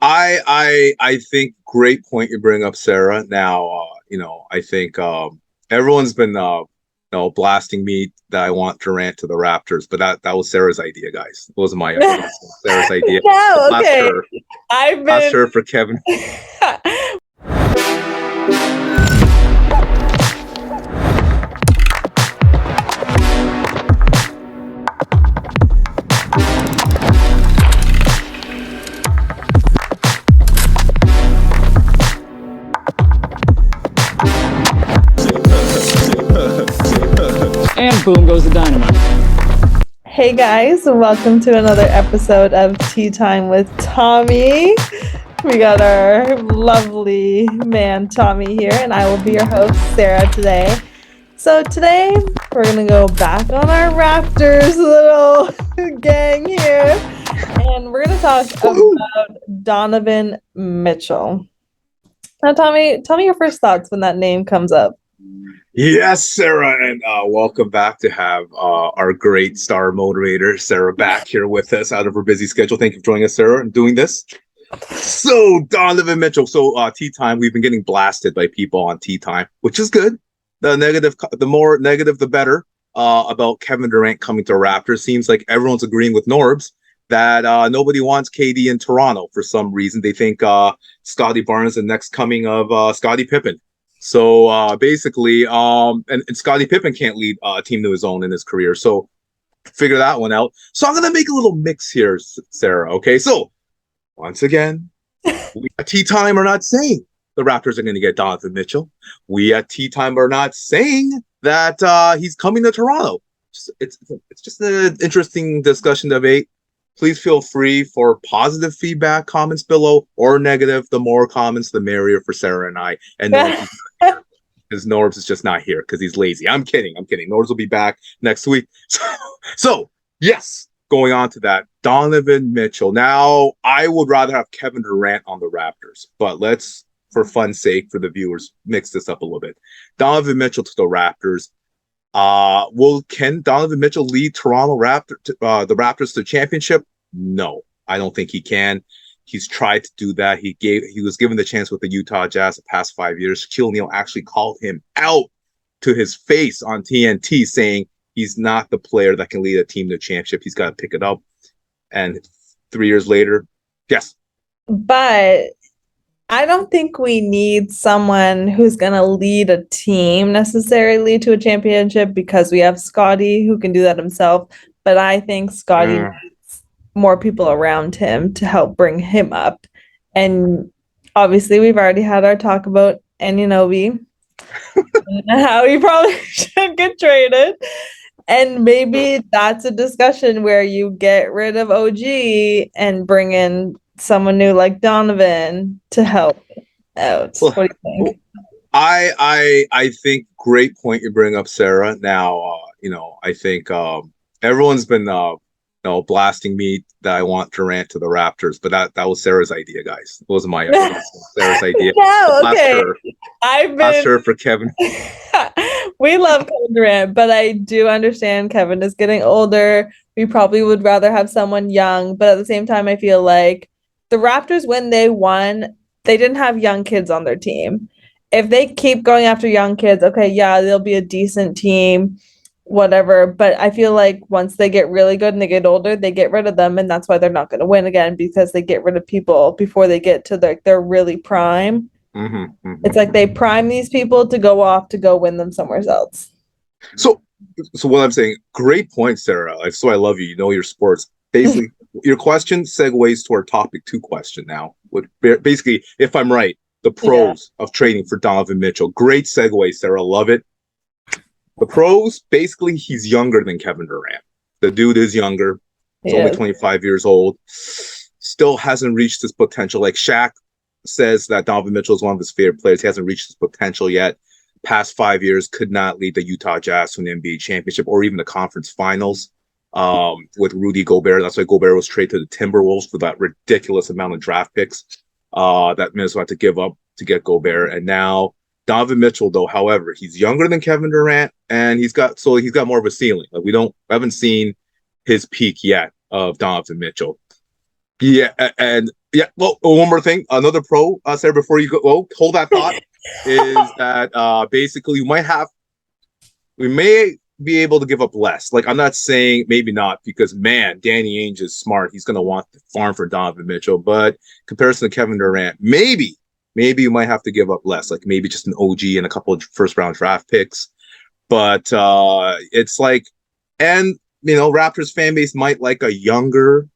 I think great point you bring up, Sarah. Now, I think everyone's been blasting me that I want Durant to the Raptors, but that was Sarah's idea, guys. It wasn't my idea. It was Sarah's idea. So No, blast okay. her. I've Blast been her for Kevin. And boom goes the dynamite. Hey guys, welcome to another episode of Tea Time with Tommy. We got our lovely man Tommy here, and I will be your host, Sarah, today. So today we're gonna go back on our Raptors little gang here, and we're gonna talk about Donovan Mitchell. Now, Tommy, tell me your first thoughts when that name comes up. Yes, Sarah, and welcome back to have our great star motivator, Sarah, back here with us out of her busy schedule. Thank you for joining us, Sarah, and doing this. So, Donovan Mitchell. So, Tea Time, we've been getting blasted by people on Tea Time, which is good. The more negative, the better. About Kevin Durant coming to Raptors. Seems like everyone's agreeing with Norbs that nobody wants KD in Toronto for some reason. They think Scottie Barnes is the next coming of Scottie Pippen. So basically, and Scottie Pippen can't lead a team to his own in his career. So figure that one out. So I'm gonna make a little mix here, Sarah. Okay, so once again, we at Tea Time are not saying the Raptors are going to get Donovan Mitchell. We at Tea Time are not saying that he's coming to Toronto. It's just an interesting discussion debate. Please feel free for positive feedback, comments below, or negative. The more comments, the merrier for Sarah and I. And because Norbs is just not here because he's lazy. I'm kidding. Norbs will be back next week. So yes, going on to that, Donovan Mitchell. Now, I would rather have Kevin Durant on the Raptors, but let's, for fun's sake, for the viewers, mix this up a little bit. Donovan Mitchell to the Raptors. Can Donovan Mitchell lead the Raptors to the championship? No, I don't think he can. He's tried to do that. He was given the chance with the Utah Jazz the past 5 years. Shaquille O'Neal actually called him out to his face on TNT, saying he's not the player that can lead a team to a championship. He's got to pick it up. And 3 years later, yes. But I don't think we need someone who's going to lead a team necessarily to a championship because we have Scottie who can do that himself. But I think Scottie needs more people around him to help bring him up. And obviously, we've already had our talk about Anunoby and how he probably should get traded. And maybe that's a discussion where you get rid of OG and bring in someone new like Donovan to help out. Well, what do you think? I think great point you bring up, Sarah. Now, I think everyone's been blasting me that I want Durant to the Raptors, but that was Sarah's idea, guys. It wasn't my idea. It was Sarah's idea. No, Blast okay. her. I've Blast her for Kevin. We love Kevin Durant, but I do understand Kevin is getting older. We probably would rather have someone young, but at the same time, I feel like the Raptors, when they won, they didn't have young kids on their team. If they keep going after young kids, okay, yeah, they'll be a decent team, whatever. But I feel like once they get really good and they get older, they get rid of them, and that's why they're not going to win again because they get rid of people before they get to their really prime. It's like they prime these people to go off to go win them somewhere else. So what I'm saying, great point, Sarah. So I love you. You know your sports. Basically, your question segues to our topic 2 question now. Basically, if I'm right, the pros of trading for Donovan Mitchell. Great segue, Sarah. Love it. The pros, basically, he's younger than Kevin Durant. The dude is younger. He's only 25 years old. Still hasn't reached his potential. Like Shaq says that Donovan Mitchell is one of his favorite players. He hasn't reached his potential yet. Past 5 years could not lead the Utah Jazz to an NBA championship or even the conference finals with Rudy Gobert. That's why Gobert was traded to the Timberwolves for that ridiculous amount of draft picks that Minnesota had to give up to get Gobert. And now Donovan Mitchell, though, however, he's younger than Kevin Durant, and he's got more of a ceiling. Like we haven't seen his peak yet of Donovan Mitchell. Yeah, and Yeah. Well, one more thing. Another pro, Sarah, before you go, hold that thought, is that basically we may be able to give up less. Like, I'm not saying maybe not, because man, Danny Ainge is smart. He's going to want the farm for Donovan Mitchell. But comparison to Kevin Durant, maybe you might have to give up less. Like maybe just an OG and a couple of first round draft picks. But it's like, and Raptors fan base might like a younger,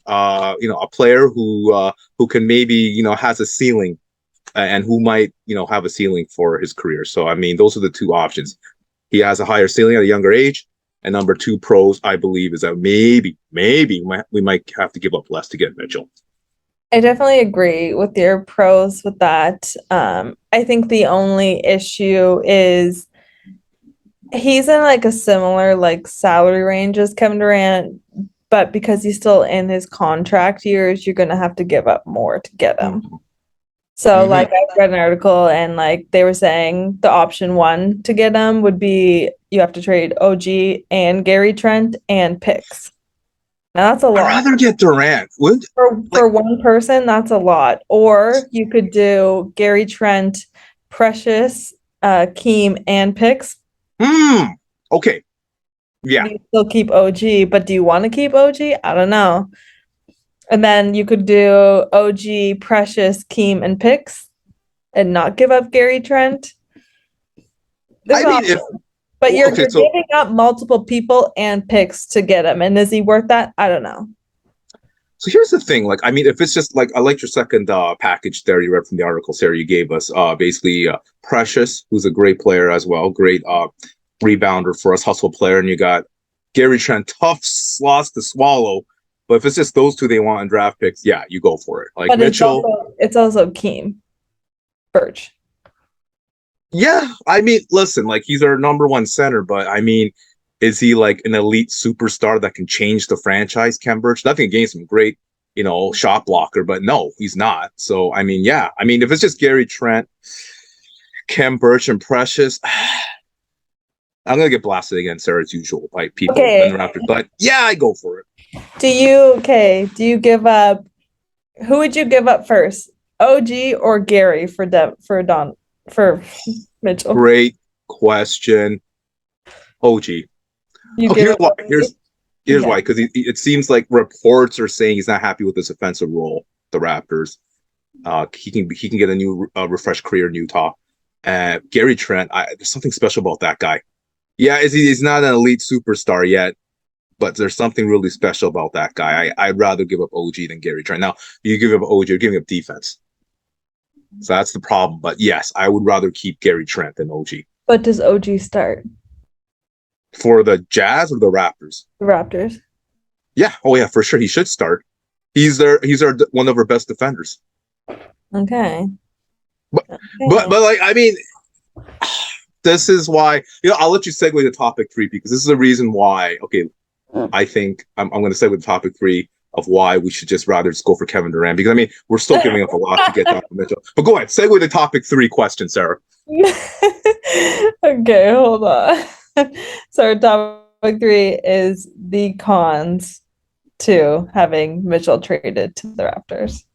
a player who can maybe has a ceiling, and who might have a ceiling for his career. So I mean, those are the two options. He has a higher ceiling at a younger age, and number two, pros, I believe, is that maybe we might have to give up less to get Mitchell. I definitely agree with your pros with that. I think the only issue is he's in like a similar like salary range as Kevin Durant, but because he's still in his contract years, you're gonna have to give up more to get him. So like I read an article and like they were saying the option one to get him would be you have to trade OG and Gary Trent and picks. Now that's a lot. I'd rather get Durant. For one person, that's a lot. Or you could do Gary Trent, Precious, Keem, and picks. Okay. Yeah. You still keep OG, but do you want to keep OG? I don't know. And then you could do OG, Precious, Keem, and picks and not give up Gary Trent. But you're giving up multiple people and picks to get him. And is he worth that? I don't know. So here's the thing. Like, I mean, if it's just like, I liked your second package there you read from the article, Sarah, you gave us. Basically, Precious, who's a great player as well. Great rebounder for us, hustle player. And you got Gary Trent, tough loss to swallow. But if it's just those two they want in draft picks, yeah, you go for it. Like, but Mitchell. It's also Keem Birch. Yeah, I mean, listen, like he's our number one center, but I mean, is he like an elite superstar that can change the franchise, Kem Birch? Nothing against him, great, shot blocker, but no, he's not. So, I mean, yeah. I mean, if it's just Gary Trent, Kem Birch, and Precious, I'm going to get blasted again, Sarah, as usual, by people in the Raptors. But yeah, I go for it. Do you give up, who would you give up first? OG or Gary for Mitchell? Great question. OG. Here's why. Here's why. Because it seems like reports are saying he's not happy with his offensive role. The Raptors. He can get a new refreshed career in Utah. Gary Trent. There's something special about that guy. Yeah, he's not an elite superstar yet, but there's something really special about that guy. I'd rather give up OG than Gary Trent. Now, you give up OG, you're giving up defense. So that's the problem. But yes, I would rather keep Gary Trent than OG. But does OG start? For the Jazz or the Raptors? The Raptors. Yeah. Oh yeah, for sure. He should start. He's one of our best defenders. Okay. But like, I mean, this is why, I'll let you segue to topic 3, because this is the reason why, I think I'm going to segue to topic 3 of why we should just rather go for Kevin Durant, because I mean, we're still giving up a lot to get Donovan Mitchell. But go ahead, segue to topic 3 question, Sarah. Okay, hold on. So topic 3 is the cons to having Mitchell traded to the Raptors.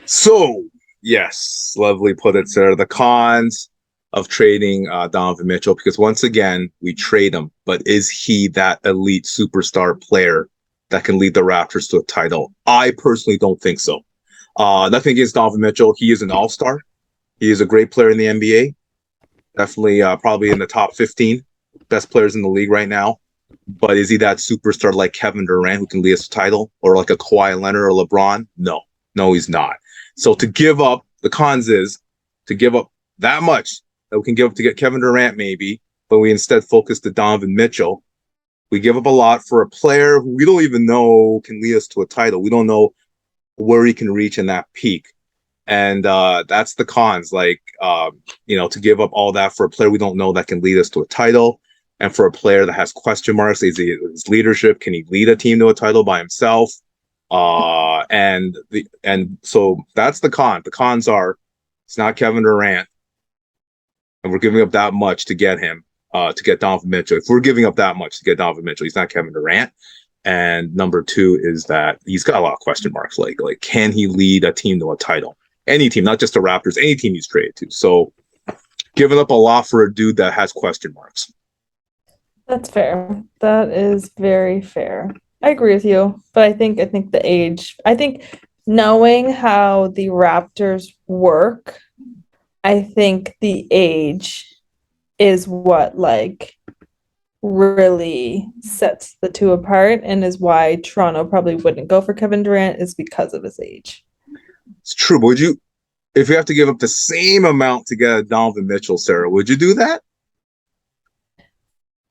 So, yes, lovely put it, Sarah. The cons of trading Donovan Mitchell, because once again, we trade him, but is he that elite superstar player that can lead the Raptors to a title? I personally don't think so. Nothing against Donovan Mitchell. He is an all-star. He is a great player in the NBA. Definitely probably in the top 15 best players in the league right now. But is he that superstar like Kevin Durant who can lead us to a title, or like a Kawhi Leonard or LeBron? No, he's not. So to give up, the cons is to give up that much that we can give up to get Kevin Durant maybe, but we instead focus to Donovan Mitchell. We give up a lot for a player who we don't even know can lead us to a title. We don't know where he can reach in that peak. And that's the cons, like, to give up all that for a player we don't know that can lead us to a title, and for a player that has question marks. Is his leadership? Can he lead a team to a title by himself? And so that's the con. The cons are it's not Kevin Durant, and we're giving up that much to get him, to get Donovan Mitchell. If we're giving up that much to get Donovan Mitchell, he's not Kevin Durant. And number two is that he's got a lot of question marks. Like can he lead a team to a title? Any team, not just the Raptors, any team he's traded to. So giving up a lot for a dude that has question marks. That's fair. That is very fair. I agree with you, but I think the age, I think knowing how the Raptors work, I think the age is what like really sets the two apart and is why Toronto probably wouldn't go for Kevin Durant is because of his age. It's true. Would you, if you have to give up the same amount to get a Donovan Mitchell, Sarah, would you do that?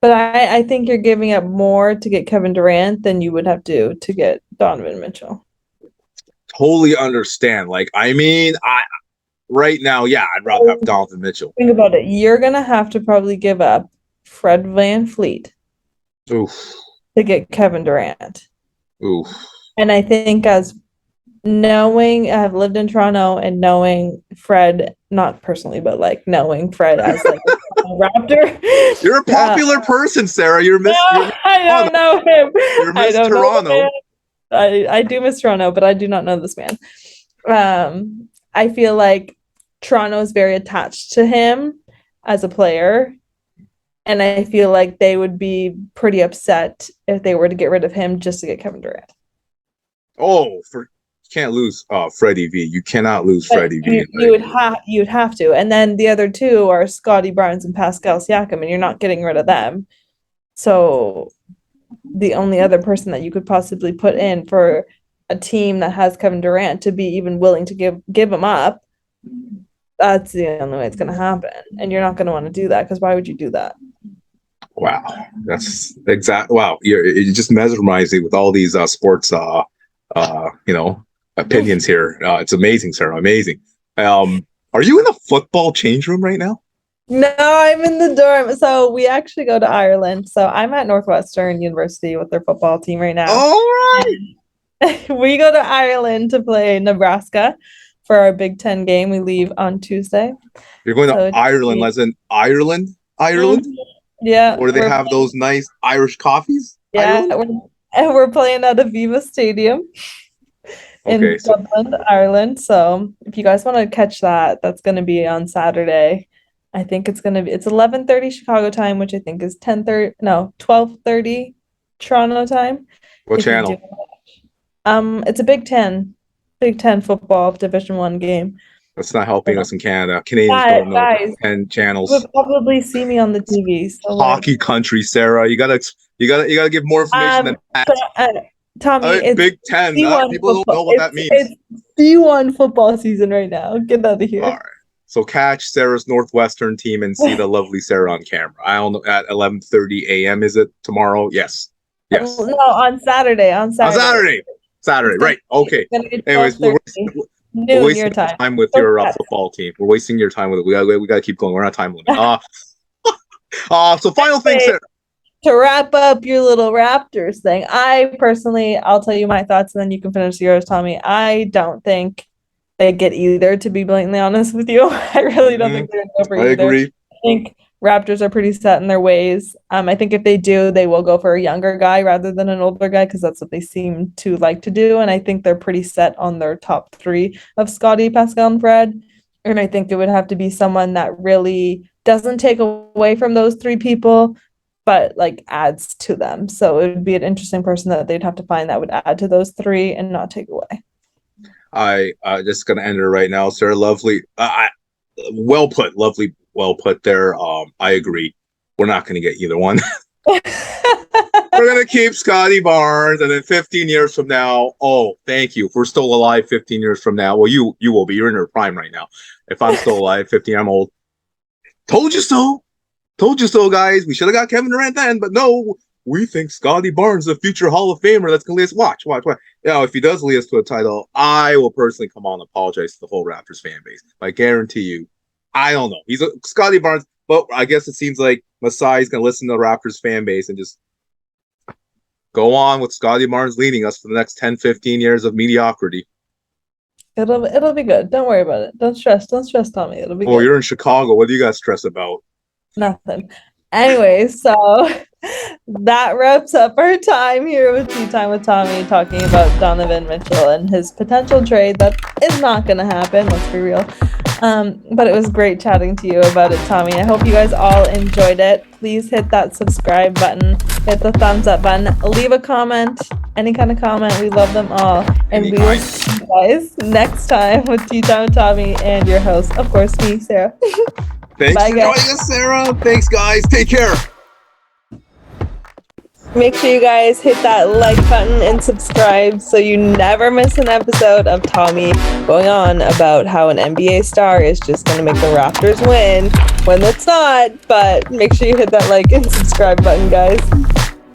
But I think you're giving up more to get Kevin Durant than you would have to get Donovan Mitchell. Totally understand. Like, I mean, right now, yeah, I'd rather have Donovan Mitchell. Think about it. You're gonna have to probably give up Fred VanVleet Oof. to get Kevin Durant. Oof. And I think as knowing I've lived in Toronto and knowing Fred, not personally, but like knowing Fred as like a Raptor. You're a popular person, Sarah. You're Miss. I don't know him. You're Miss Toronto. I do miss Toronto, but I do not know this man. I feel like Toronto is very attached to him as a player. And I feel like they would be pretty upset if they were to get rid of him just to get Kevin Durant. Oh, you can't lose Freddie V. You cannot lose Freddie V. You'd have to. And then the other two are Scotty Barnes and Pascal Siakam, and you're not getting rid of them. So the only other person that you could possibly put in for a team that has Kevin Durant to be even willing to give him up, that's the only way it's going to happen. And you're not going to want to do that because why would you do that? Wow, that's exactly. Wow, you just mesmerized me with all these sports, opinions here. It's amazing, Sarah. Amazing. Are you in the football change room right now? No, I'm in the dorm. So we actually go to Ireland. So I'm at Northwestern University with their football team right now. All right. We go to Ireland to play Nebraska for our Big Ten game. We leave on Tuesday. You're going to Ireland, as in Ireland? Ireland? Mm-hmm. Yeah. Where they have those nice Irish coffees? Yeah. We're playing at Aviva Stadium in Dublin, Ireland. So if you guys want to catch that, that's going to be on Saturday. I think it's 11:30 Chicago time, which I think is 12:30 Toronto time. What channel? It's a Big Ten football Division I game. That's not helping us in Canada. Canadians don't know Big Ten channels. You would probably see me on the TV. So hockey country, Sarah. You gotta give more information than that. Tommy, it's Big Ten. People don't know what that means. It's D1 football season right now. Get out of here. All right. So catch Sarah's Northwestern team and see the lovely Sarah on camera. I don't know, at 11:30 a.m. Is it tomorrow? Yes. No, on Saturday. Saturday. Right. Okay. Anyways, we're wasting time with your football team. We're wasting your time with it. We gotta keep going. We're not time limit. So final thing, Sarah. To wrap up your little Raptors thing, I'll tell you my thoughts and then you can finish yours, Tommy. I don't think they get either, to be blatantly honest with you. I really don't think they're going to go for either. I agree. I think Raptors are pretty set in their ways. I think if they do, they will go for a younger guy rather than an older guy because that's what they seem to like to do. And I think they're pretty set on their top three of Scotty, Pascal, and Fred. And I think it would have to be someone that really doesn't take away from those three people, but like adds to them. So it would be an interesting person that they'd have to find that would add to those three and not take away. I just gonna end it right now, sir. Lovely, well put, lovely, well put there. I agree. We're not gonna get either one. We're gonna keep Scotty Barnes, and then 15 years from now, oh, thank you. If we're still alive 15 years from now, well, you will be. You're in your prime right now. If I'm still alive, 15, I'm old. Told you so. Told you so, guys. We should have got Kevin Durant then, but no. We think Scotty Barnes is a future Hall of Famer. That's going to lead us. Watch. If he does lead us to a title, I will personally come on and apologize to the whole Raptors fan base. I guarantee you. I don't know. He's a Scotty Barnes, but I guess it seems like Masai's going to listen to the Raptors fan base and just go on with Scotty Barnes leading us for the next 10, 15 years of mediocrity. It'll be good. Don't worry about it. Don't stress, Tommy. It'll be good. Oh, you're in Chicago. What do you guys stress about? Nothing. Anyway, so That wraps up our time here with Tea Time with Tommy, talking about Donovan Mitchell and his potential trade that is not going to happen. Let's be real. But it was great chatting to you about it, Tommy. I hope you guys all enjoyed it. Please hit that subscribe button, hit the thumbs up button, leave a comment, any kind of comment. We love them all. And we will see you guys next time with Tea Time with Tommy and your host, of course, me, Sarah. Thanks Bye, for guys. joining us, Sarah. Thanks, guys. Take care. Make sure you guys hit that like button and subscribe so you never miss an episode of Tommy going on about how an NBA star is just going to make the Raptors win when it's not. But make sure you hit that like and subscribe button, guys.